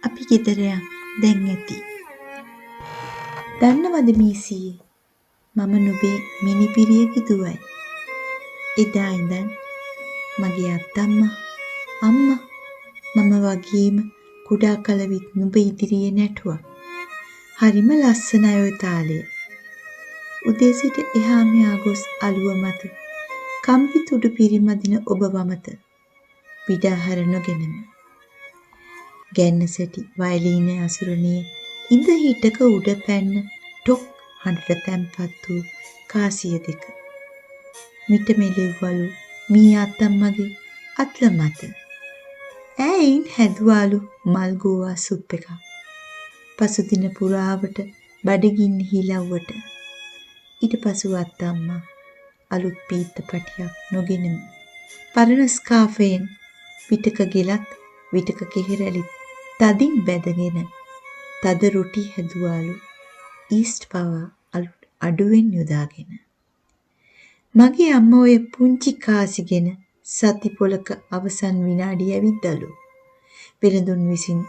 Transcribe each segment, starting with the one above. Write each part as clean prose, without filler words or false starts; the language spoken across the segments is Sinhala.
අපි ගෙදර දැන් ඇති. දන්නවද මීසී මම නුඹේ මිනිපිරියගේ දුවයි. එදා ඉඳන් මගේ අත්තම්මා අම්මා මම වගේම කුඩා කල විත් නුඹ ඉදිරියේ නැටුවා. හරිම ලස්සනයි ඔය තාලය. උදේ සිට එහා මෙහා ගොස් අලුව මත කම්පි තුඩු පිරිමදින ඔබ වමත පිටාහාර නොගෙනම ගැන්න සැටි වයලීනය අසුරණියේ ඉඳ හිටක උඩ පැන්න ටොක් හඬට තැන්පත් වූ කාසිය දෙක මිට මෙලෙව්වලු මී අත්තම්මගේ අත්ල මත ඈයින් හැදුවාලු මල් ගෝවා සුප් එකක්. පසුදින පුරාවට බඩගින්න හිලව්වට ඊට පසු අත්තම්මා අලුත් පීත්ත පටියක් නොගෙනම පරණ ස්කාෆයෙන් පිටක ගෙලත් විටක කෙහෙරැලි තදින් බැඳගෙන තද රොටි හැදුවාලු ඊස්ට් පවා අඩුවෙන් යොදාගෙන. මගේ අම්මා ඔය පුංචි කාසිගෙන සති පොලක අවසන් විනාඩි ඇවිද්දලු. පෙරදුන් විසින්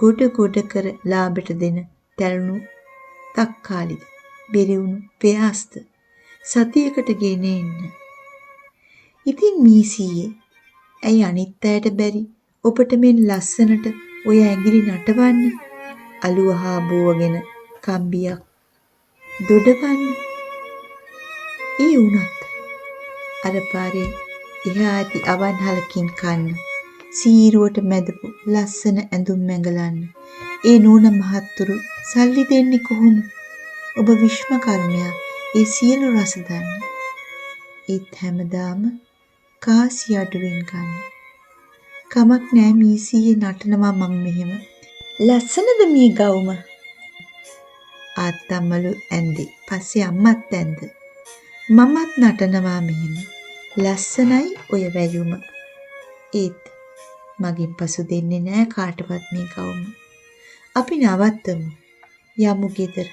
ගොඩ ගොඩ කර ලාබෙට දෙන තැළුණු තක්කාලිද බෙරවුණු පෙයාස්ත සතියකට ගෙන එන්න. ඉතින් මීසීයේ ඇයි අනිත් අයට බැරි ඔබට මෙන් ලස්සනට ඔය ඇඟිලි නටවන්න අලුව හා බෝවගෙන කම්බියක් දොඩවන්න. ඒ වුණත් අර පාරේ එහා ඇති අවන්හලකින් කන්න සීරුවට මැදපු ලස්සන ඇඳුම් මැඟලන්න ඒ නෝන මහත්තුරු සල්ලි දෙන්නේ කොහොම? ඔබ විශ්මකර්මයා ඒ සියලු රස දන්න. ඒත් හැමදාම කාසි අඩුවෙන් ගන්න. කමක් නෑ මීසීයේ නටනවා මම මෙහෙම. ලස්සනද මේ ගවුම? ආත්තම්මලු ඇන්දේ. පස්සේ අම්මත් ඇන්ද. මමත් නටනවා මෙහෙම. ලස්සනයි ඔය වැයුම. ඒත් මගෙන් පසු දෙන්නේ නෑ කාටවත් මේ ගවුම. අපි නවත්තමු. යමු ගෙදර.